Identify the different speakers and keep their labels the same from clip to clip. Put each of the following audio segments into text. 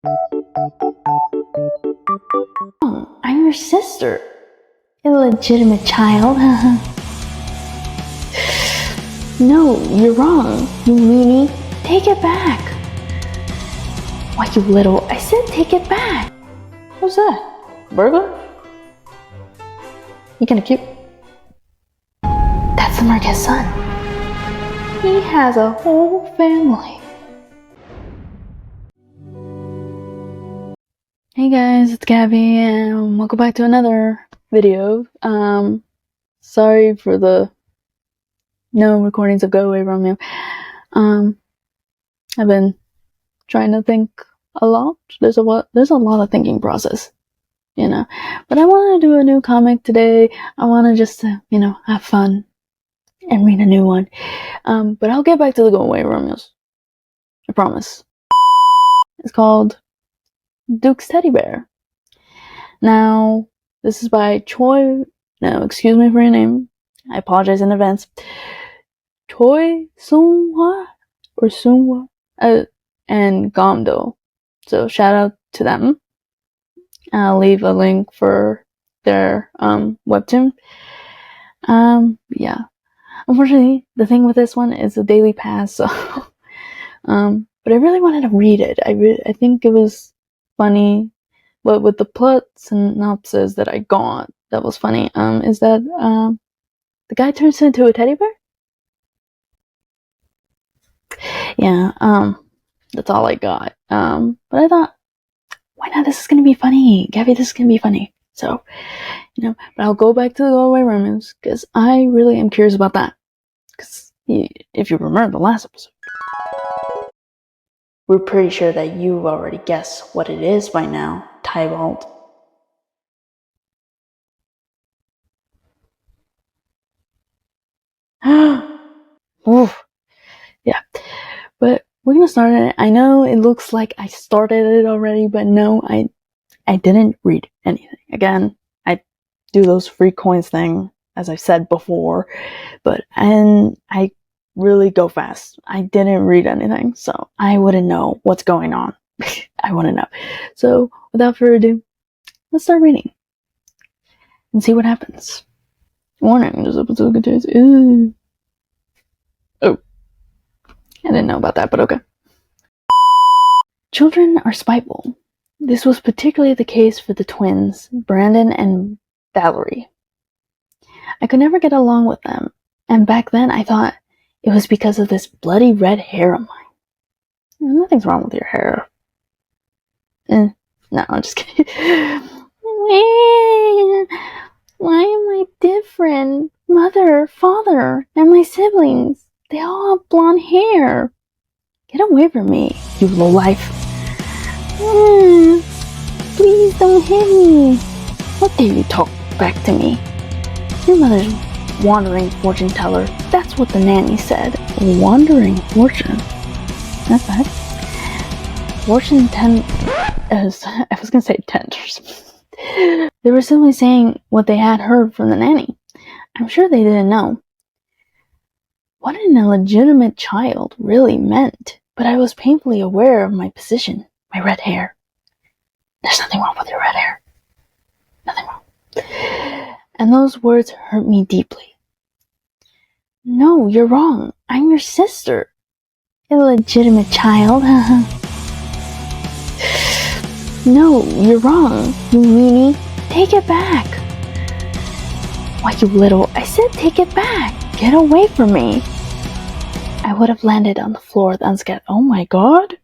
Speaker 1: Oh, I'm your sister. Illegitimate child. No, you're wrong, you meanie. Take it back. Why, you little... I said take it back. What's that? Burglar? You kinda cute. That's the Marquez's son. He has a whole family. Hey guys, it's Gabby and welcome back to another video. Sorry for the no recordings of Go Away Romeo. I've been trying to think a lot. There's a lot of thinking process, you know. But I want to do a new comic today. I want to just, have fun and read a new one. But I'll get back to the Go Away Romeos. I promise. It's called Duke's Teddybear. Now, this is by Choi. No, excuse me for your name. I apologize in advance. Choi Seung-hwa or Seung-hwa and Gomdo. So shout out to them. I'll leave a link for their webtoon. Yeah. Unfortunately, the thing with this one is a daily pass, so but I really wanted to read it. I think it was funny. But with the plot synopsis that I got, that was funny, is that the guy turns into a teddy bear? Yeah, that's all I got. But I thought, why not? This is gonna be funny. Gabby, this is gonna be funny. So, but I'll go back to the Go Away Romance, because I really am curious about that. Because if you remember the last episode, we're pretty sure that you've already guessed what it is by now, Tybalt. Oof. Yeah. But we're gonna start it. I know it looks like I started it already, but no, I didn't read anything. Again, I do those free coins thing, as I've said before, and I really go fast. I didn't read anything, so I wouldn't know what's going on. I wouldn't know. So without further ado, let's start reading and see what happens. Warning, this episode contains... Oh. I didn't know about that, but okay. Children are spiteful. This was particularly the case for the twins, Brandon and Valerie. I could never get along with them, and back then I thought it was because of this bloody red hair of mine. Nothing's wrong with your hair. No, I'm just kidding. Why am I different? Mother, father, and my siblings, they all have blonde hair. Get away from me, you lowlife. Please don't hit me. What dare you talk back to me? Your mother's wandering fortune teller. That's what the nanny said. Wandering fortune. That's bad. Fortune I was gonna say tenders. They were simply saying what they had heard from the nanny. I'm sure they didn't know what an illegitimate child really meant, but I was painfully aware of my position, my red hair. There's nothing wrong with your red hair. Nothing wrong. And those words hurt me deeply. No, you're wrong. I'm your sister. Illegitimate child. No, you're wrong, you meanie. Take it back. Why, you little... I said take it back. Get away from me. I would have landed on the floor unscathed. Oh my god.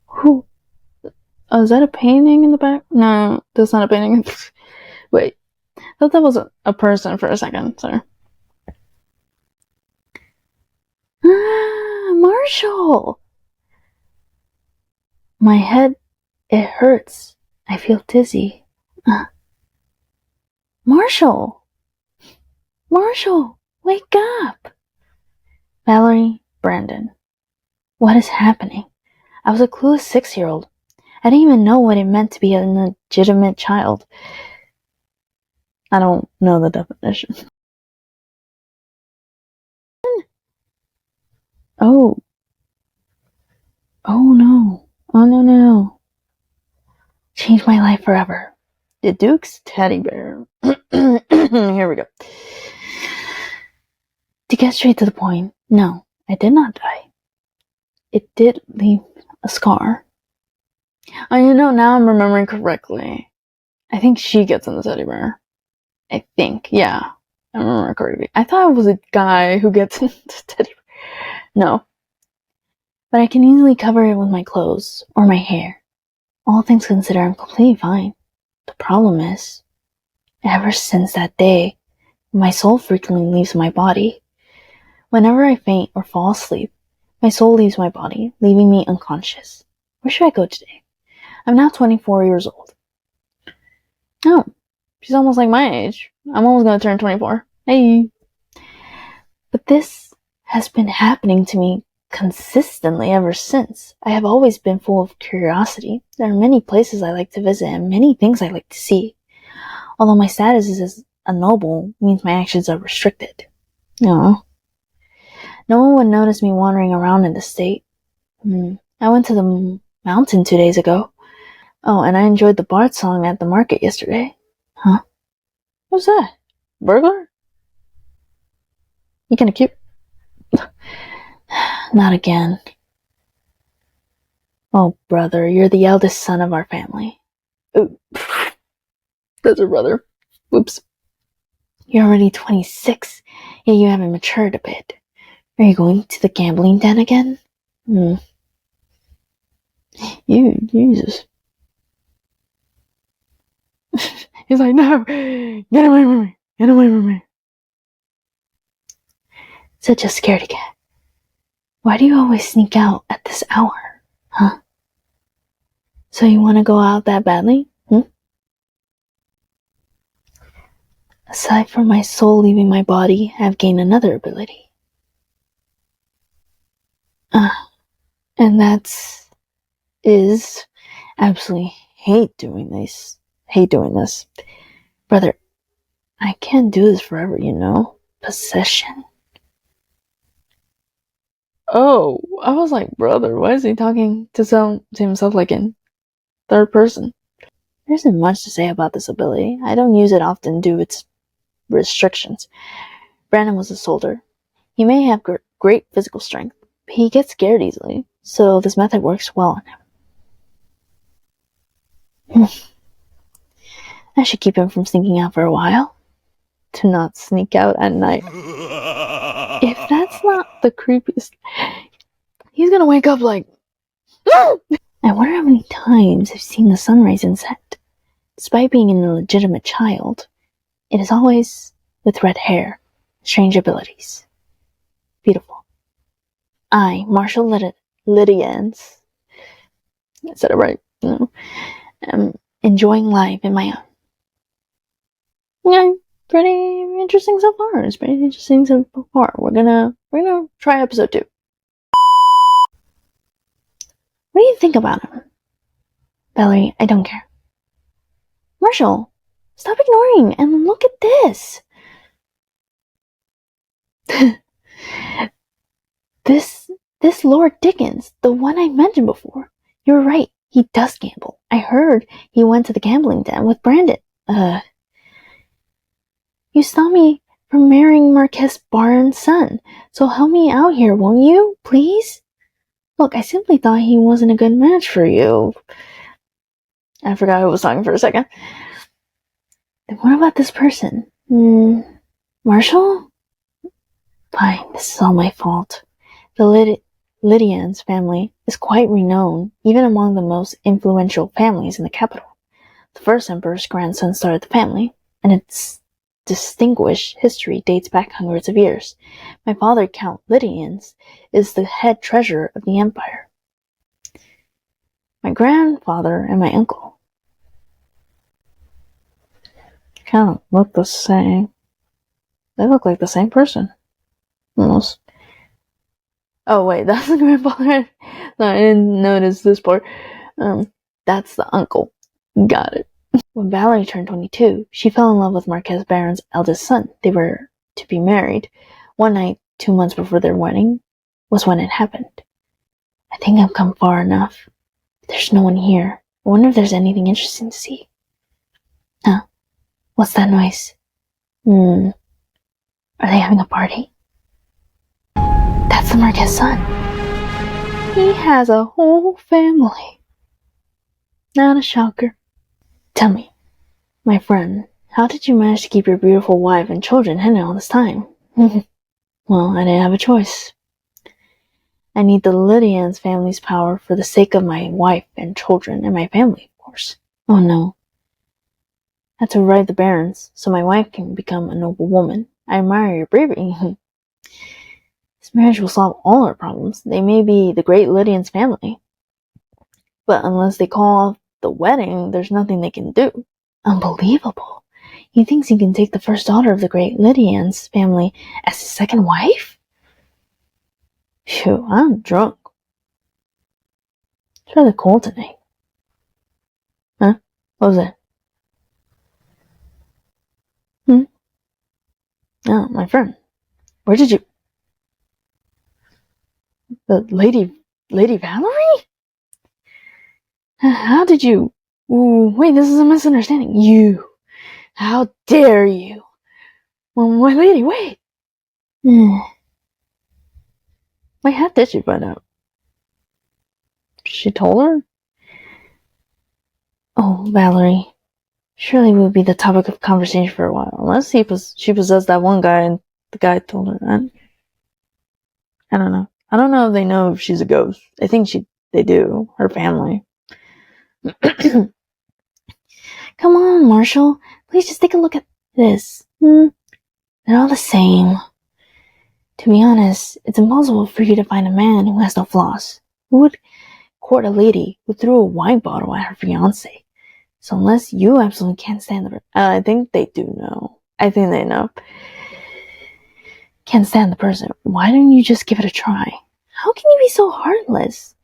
Speaker 1: Who? Oh, is that a painting in the back? No, that's not a painting. Wait. I thought that was a person for a second. Sorry. Marshall! My head, it hurts. I feel dizzy. Marshall! Marshall, wake up! Valerie, Brandon. What is happening? I was a clueless 6-year-old. I didn't even know what it meant to be a legitimate child. I don't know the definition. Oh. Oh no. Oh no, no, no. Changed my life forever. The Duke's teddy bear. Here we go. To get straight to the point, no, I did not die. It did leave a scar. Oh, now I'm remembering correctly. I think she gets in the teddy bear. I think, yeah. I remember correctly. I thought it was a guy who gets in the teddy bear. No. But I can easily cover it with my clothes or my hair. All things considered, I'm completely fine. The problem is, ever since that day, my soul frequently leaves my body. Whenever I faint or fall asleep, my soul leaves my body, leaving me unconscious. Where should I go today? I'm now 24 years old. Oh, she's almost like my age. I'm almost going to turn 24. Hey. But this has been happening to me consistently ever since. I have always been full of curiosity. There are many places I like to visit and many things I like to see. Although my status is as a noble, means my actions are restricted. No. No one would notice me wandering around in the state. I went to the mountain 2 days ago. Oh, and I enjoyed the bard song at the market yesterday. Huh? What's that? Burglar? You kinda cute. Not again. Oh, brother, you're the eldest son of our family. Ooh. That's her brother. Whoops. You're already 26, yet you haven't matured a bit. Are you going to the gambling den again? Jesus. He's like, no, get away from me, get away from me. Such a scaredy cat. Why do you always sneak out at this hour, huh? So you want to go out that badly? Aside from my soul leaving my body, I've gained another ability. And is absolutely hate doing this. Brother, I can't do this forever, Possession. Oh, I was like, brother, why is he talking to himself like in third person? There isn't much to say about this ability. I don't use it often due to its restrictions. Brandon was a soldier. He may have great physical strength, but he gets scared easily, so this method works well on him. I should keep him from sneaking out for a while. To not sneak out at night. If that's not the creepiest, he's gonna wake up like, I wonder how many times I've seen the sunrise and set. Despite being an illegitimate child, it is always with red hair, strange abilities. Beautiful. I, Marshall Lydians, I said it right, am enjoying life in my own. Yeah, pretty interesting so far. It's pretty interesting so far. We're gonna try episode 2. What do you think about him? Valerie, I don't care. Marshall, stop ignoring and look at this. This Lord Dickens, the one I mentioned before. You're right, he does gamble. I heard he went to the gambling den with Brandon. You stopped me from marrying Marquess Barnes' son, so help me out here, won't you, please? Look, I simply thought he wasn't a good match for you. I forgot who was talking for a second. Then what about this person? Marshall? Fine, this is all my fault. The Lydians family is quite renowned, even among the most influential families in the capital. The first emperor's grandson started the family, and its distinguished history dates back hundreds of years. My father, Count Lydians, is the head treasurer of the empire. My grandfather and my uncle kind of look the same. They look like the same person. Almost. Oh wait, that's the grandfather. No, I didn't notice this part. That's the uncle. Got it. When Valerie turned 22, she fell in love with Marquess Baron's eldest son. They were to be married. One night, 2 months before their wedding, was when it happened. I think I've come far enough. There's no one here. I wonder if there's anything interesting to see. Huh? What's that noise? Are they having a party? That's the Marquez son. He has a whole family. Not a shocker. Tell me, my friend, how did you manage to keep your beautiful wife and children hidden all this time? Well, I didn't have a choice. I need the Lydians family's power for the sake of my wife and children and my family, of course. Oh no. I had to ride the barons so my wife can become a noble woman. I admire your bravery. This marriage will solve all our problems. They may be the great Lydians family, but unless they call off the wedding, there's nothing they can do. Unbelievable. He thinks he can take the first daughter of the great Lydians family as his second wife? Phew, I'm drunk. It's rather cold tonight. Huh? What was that? Oh, my friend. Where did you... The Lady Valerie? How did you... Ooh, wait, this is a misunderstanding. You. How dare you? Well, my lady, wait. Wait, how did she find out? She told her? Oh, Valerie. Surely would be the topic of conversation for a while. Unless she possessed that one guy and the guy told her. I don't know. I don't know if they know if she's a ghost. I think they do. Her family. Come on, Marshall. Please just take a look at this. They're all the same. To be honest, it's impossible for you to find a man who has no flaws. Who would court a lady who threw a wine bottle at her fiancé? So unless you absolutely can't stand the I think they do know. I think they know. Can't stand the person. Why don't you just give it a try? How can you be so heartless?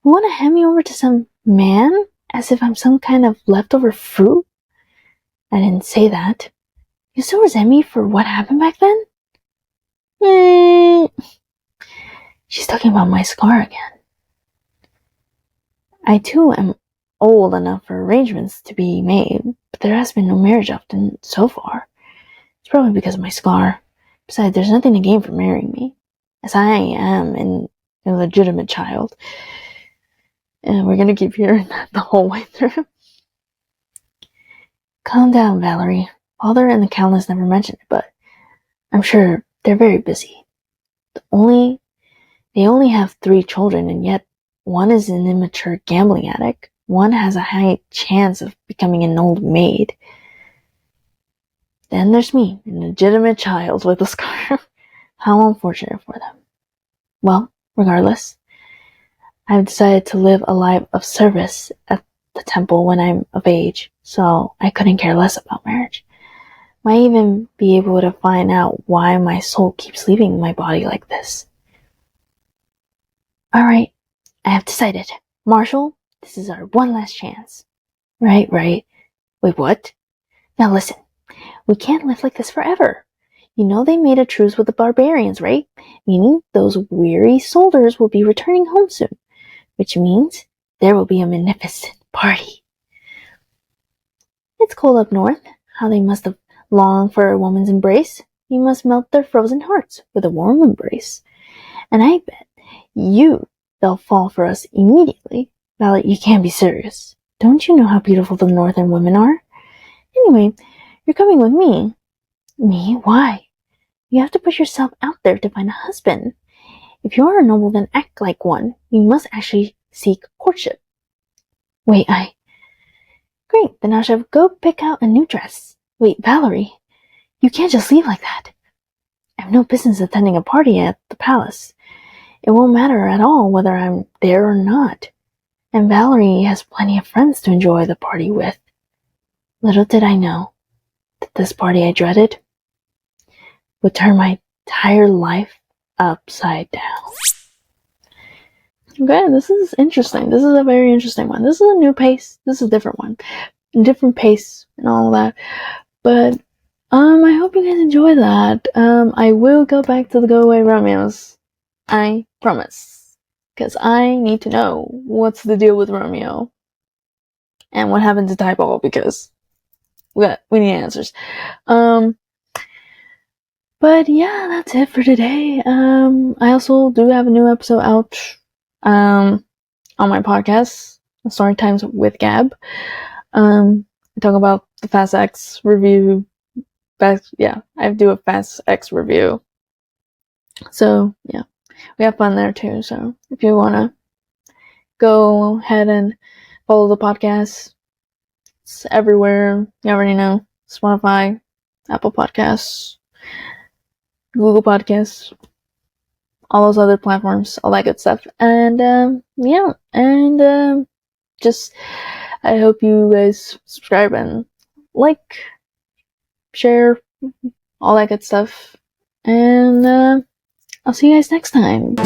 Speaker 1: You want to hand me over to some man as if I'm some kind of leftover fruit? I didn't say that. You still resent me for what happened back then? She's talking about my scar again. I too am old enough for arrangements to be made, but there has been no marriage often so far. It's probably because of my scar. Besides, there's nothing to gain from marrying me, as I am an illegitimate child. And we're gonna keep hearing that the whole way through. Calm down, Valerie. Father and the Countess never mentioned it, but I'm sure they're very busy. They only have 3 children, and yet one is an immature gambling addict. One has a high chance of becoming an old maid. Then there's me, an illegitimate child with a scar. How unfortunate for them. Well, regardless, I've decided to live a life of service at the temple when I'm of age, so I couldn't care less about marriage. Might even be able to find out why my soul keeps leaving my body like this. Alright, I have decided. Marshall, this is our one last chance. Right. Wait, what? Now listen, we can't live like this forever. You know they made a truce with the barbarians, right? Meaning those weary soldiers will be returning home soon. Which means there will be a magnificent party. It's cold up north. How they must have longed for a woman's embrace. You must melt their frozen hearts with a warm embrace. And I bet they'll fall for us immediately. Violet, you can't be serious. Don't you know how beautiful the northern women are? Anyway, you're coming with me. Me? Why? You have to put yourself out there to find a husband. If you are a noble, then act like one. You must actually seek courtship. Wait, Great, then I shall go pick out a new dress. Wait, Valerie, you can't just leave like that. I have no business attending a party at the palace. It won't matter at all whether I'm there or not. And Valerie has plenty of friends to enjoy the party with. Little did I know that this party I dreaded would turn my entire life upside down. Okay, this is interesting. This is a very interesting one. This is a new pace. This is a different one. Different pace and all that. But I hope you guys enjoy that. I will go back to the Go Away Romeos. I promise. because I need to know what's the deal with Romeo and what happened to Typeball, because we need answers. But yeah, that's it for today. I also do have a new episode out on my podcast, Story Times with Gab. I talk about the Fast X review. I do a Fast X review. So yeah, we have fun there too. So if you wanna go ahead and follow the podcast, it's everywhere. You already know: Spotify, Apple Podcasts, Google Podcasts, all those other platforms, all that good stuff. And just I hope you guys subscribe and like, share, all that good stuff. And I'll see you guys next time.